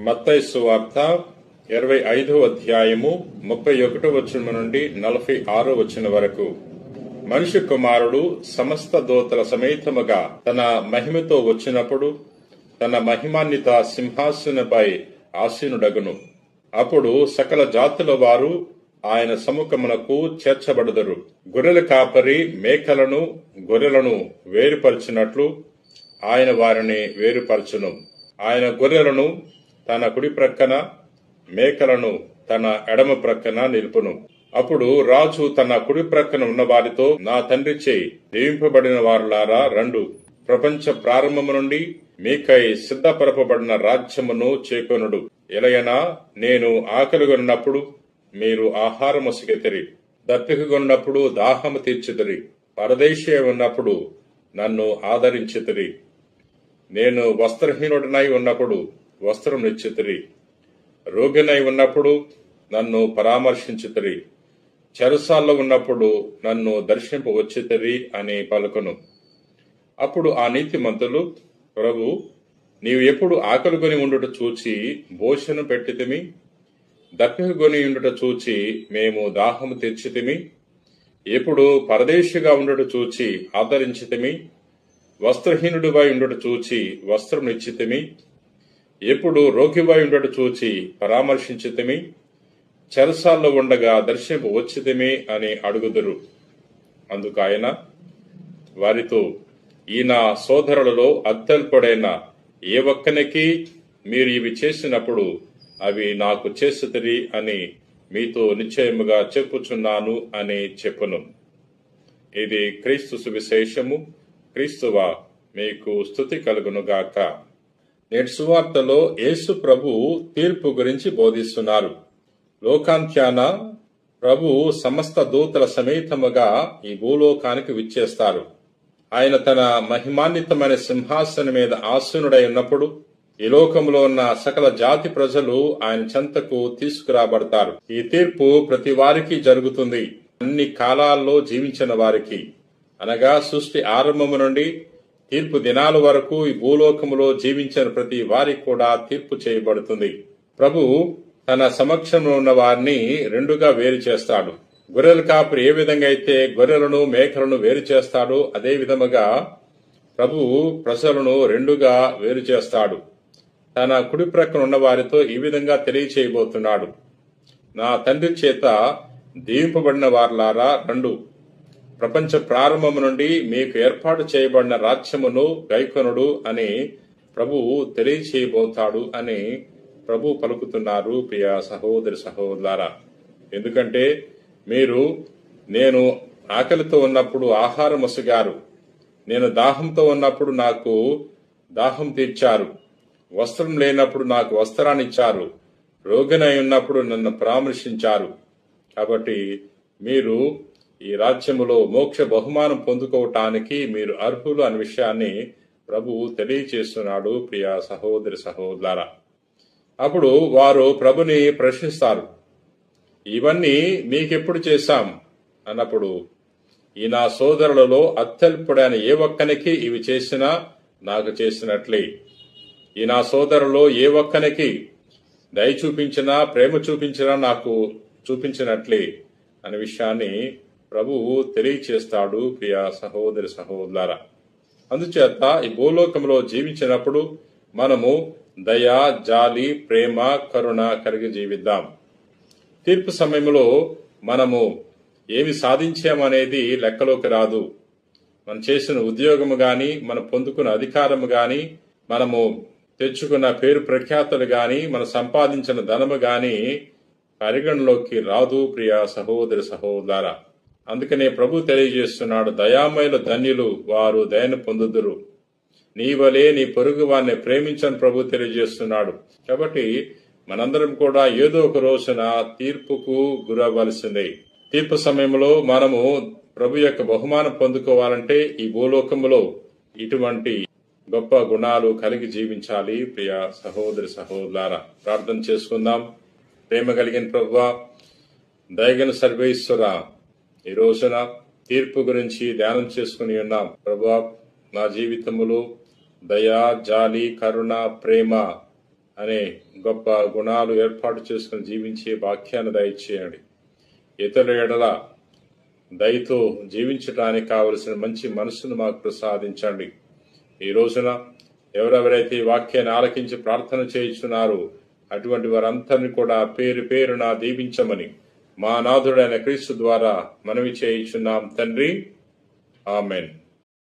మత్తయి సువార్త 25వ అధ్యాయము 31వ వచనం నుండి 46వ వచనం వరకు. మనిషి కుమారుడు సమస్త దూతల సమేతముగా తన మహిమతో వచ్చినప్పుడు తన మహిమాన్విత సింహాసనపై ఆసీనుడగును. అప్పుడు సకల జాతుల వారు ఆయన సముఖమునకు చేర్చబడుదురు. గొర్రెల కాపరి మేకలను గొర్రెలను వేరుపరచినట్లు ఆయన వారిని వేరుపరచును. ఆయన గొర్రెలను తన కుడి ప్రక్కన, మేకలను తన ఎడమ ప్రక్కన నిలుపును. అప్పుడు రాజు తన కుడి ప్రక్కన ఉన్న వారితో, నా తండ్రిచే దీవింపబడిన వారులారా రండు, ప్రపంచ ప్రారంభము నుండి మీకై సిద్ధపరపబడిన రాజ్యమును చేకొనుడు. ఎలయనా నేను ఆకలిగొన్నప్పుడు మీరు ఆహారము సిగతిరి, దప్పికగొన్నప్పుడు దాహము తీర్చితిరి, పరదేశీ ఉన్నప్పుడు నన్ను ఆదరించితిరి. నేను వస్త్రహీనుడనై ఉన్నప్పుడు వస్త్రం ఇచ్చితిరి, రోగినై ఉన్నప్పుడు నన్ను పరామర్శించితిరి, చెరసాల్లో ఉన్నప్పుడు నన్ను దర్శింపవచ్చితిరి అని పలుకును. అప్పుడు ఆ నీతిమంతులు, ప్రభు, నీవు ఎప్పుడు ఆకలిగొని ఉండుట చూచి భోజనం పెట్టితిమి, దప్పికగొని ఉండుట చూచి మేము దాహము తీర్చితిమి, ఎప్పుడు పరదేశిగా ఉండుట చూచి ఆదరించితిమి, వస్త్రహీనుడివై ఉండుట చూచి వస్త్రం ఇచ్చితిమి, ఎప్పుడు రోగివై ఉండుట చూచి పరామర్శించితిమి, చెరసాల్లో ఉండగా దర్శింపు వచ్చితిమి అని అడుగుదురు. అందుకు ఆయన వారితో, ఈ నా సోదరులలో అత్యల్పుడైన ఏ ఒక్కనికి మీరు ఇవి చేసినప్పుడు అవి నాకు చేసితిరి అని మీతో నిశ్చయముగా చెప్పుచున్నాను అని చెప్పును. ఇది క్రీస్తు సువిశేషము. క్రీస్తువా, మీకు స్తుతి కలుగునుగాక. నేటి సువార్తలో యేసు ప్రభు తీర్పు గురించి బోధిస్తున్నారు. లోకాంత్యాన ప్రభు సమస్త దూతల సమేతముగా ఈ భూలోకానికి విచ్చేస్తారు. ఆయన తన మహిమాన్వితమైన సింహాసనం మీద ఆసీనుడై ఉన్నప్పుడు ఈ లోకంలో ఉన్న సకల జాతి ప్రజలు ఆయన చెంతకు తీసుకురాబడతారు. ఈ తీర్పు ప్రతి వారికి జరుగుతుంది. అన్ని కాలాల్లో జీవించిన వారికి, అనగా సృష్టి ఆరంభము నుండి తీర్పు దినాల వరకు ఈ భూలోకములో జీవించిన ప్రతి వారికి కూడా తీర్పు చేయబడుతుంది. ప్రభు తన సమక్షంలో ఉన్న వారిని రెండుగా వేరు చేస్తాడు. గొర్రెల కాపరి ఏ విధంగా అయితే గొర్రెలను మేకలను వేరు చేస్తాడో అదే విధముగా ప్రభు ప్రజలను రెండుగా వేరు చేస్తాడు. తన కుడి ప్రక్కన ఉన్న వారితో ఈ విధంగా తెలియచేయబోతున్నాడు, నా తండ్రి చేత దీవింపబడిన వారులారా రండు, ప్రపంచ ప్రారంభము నుండి మీకు ఏర్పాటు చేయబడిన రాజ్యమును గైకొనుడు అని ప్రభువు తెలియచేయబోతాడు అని ప్రభు పలుకుతున్నారు. ప్రియ సహోదరి సహోదరులారా, ఎందుకంటే మీరు నేను ఆకలితో ఉన్నప్పుడు ఆహారం వసగారు, నేను దాహంతో ఉన్నప్పుడు నాకు దాహం తీర్చారు, వస్త్రం లేనప్పుడు నాకు వస్త్రాన్ని ఇచ్చారు, రోగినై ఉన్నప్పుడు నన్ను పరామర్శించారు. కాబట్టి మీరు ఈ రాజ్యములో మోక్ష బహుమానం పొందుకోవటానికి మీరు అర్హులు అనే విషయాన్ని ప్రభువు తెలియచేస్తున్నాడు. ప్రియ సహోదరి సహోదరులారా, అప్పుడు వారు ప్రభుని ప్రశ్నిస్తారు, ఇవన్నీ మీకెప్పుడు చేశాం అన్నప్పుడు, ఈ నా సోదరులలో అత్యల్పుడైన ఏ ఒక్కనికి ఇవి చేసినా నాకు చేసినట్లే, ఈ నా సోదరులో ఏ ఒక్కనికి దయ చూపించినా ప్రేమ చూపించినా నాకు చూపించినట్లే అనే విషయాన్ని ప్రభువు తెలియచేస్తాడు. ప్రియ సహోదరి సహోదరులారా, అందుచేత ఈ భూలోకంలో జీవించినప్పుడు మనము దయ, జాలి, ప్రేమ, కరుణ కలిగి జీవిద్దాం. తీర్పు సమయంలో మనము ఏమి సాధించామనేది లెక్కలోకి రాదు. మనం చేసిన ఉద్యోగము గాని, మనం పొందుకున్న అధికారము గాని, మనము తెచ్చుకున్న పేరు ప్రఖ్యాతులు గాని, మనం సంపాదించిన ధనము గాని పరిగణలోకి రాదు. ప్రియ సహోదరి సహోదరులారా, అందుకనే ప్రభు తెలియజేస్తున్నాడు, దయామయులు ధన్యులు, వారు దయను పొందుదురు, నీ వలే నీ పొరుగు వారిని ప్రేమించని ప్రభు తెలియజేస్తున్నాడు. కాబట్టి మనందరం కూడా ఏదో ఒక రోజున తీర్పుకు గురవ్వాల్సిందే. తీర్పు సమయంలో మనము ప్రభు యొక్క బహుమానం పొందుకోవాలంటే ఈ భూలోకములో ఇటువంటి గొప్ప గుణాలు కలిగి జీవించాలి. ప్రియ సహోదరి సహోదరులారా, ప్రార్థన చేసుకుందాం. ప్రేమ కలిగిన ప్రభువా, దయగల సర్వేశ్వర, ఈ రోజున తీర్పు గురించి ధ్యానం చేసుకుని ఉన్నాం. ప్రభువా, నా జీవితములో దయ, జాలి, కరుణ, ప్రేమ అనే గొప్ప గుణాలు ఏర్పాటు చేసుకుని జీవించే వాక్యాన్ని దయచేయండి. ఇతరుల ఎడల దయతో జీవించడానికి కావలసిన మంచి మనసును మాకు ప్రసాదించండి. ఈ రోజున ఎవరెవరైతే ఈ వాక్యాన్ని ఆలకించి ప్రార్థన చేయించున్నారో అటువంటి వారందరినీ కూడా పేరు పేరున దీవించమని మా నాథుడైన క్రీస్తు ద్వారా మనవి చేయించున్నాం తండ్రి. ఆమెన్.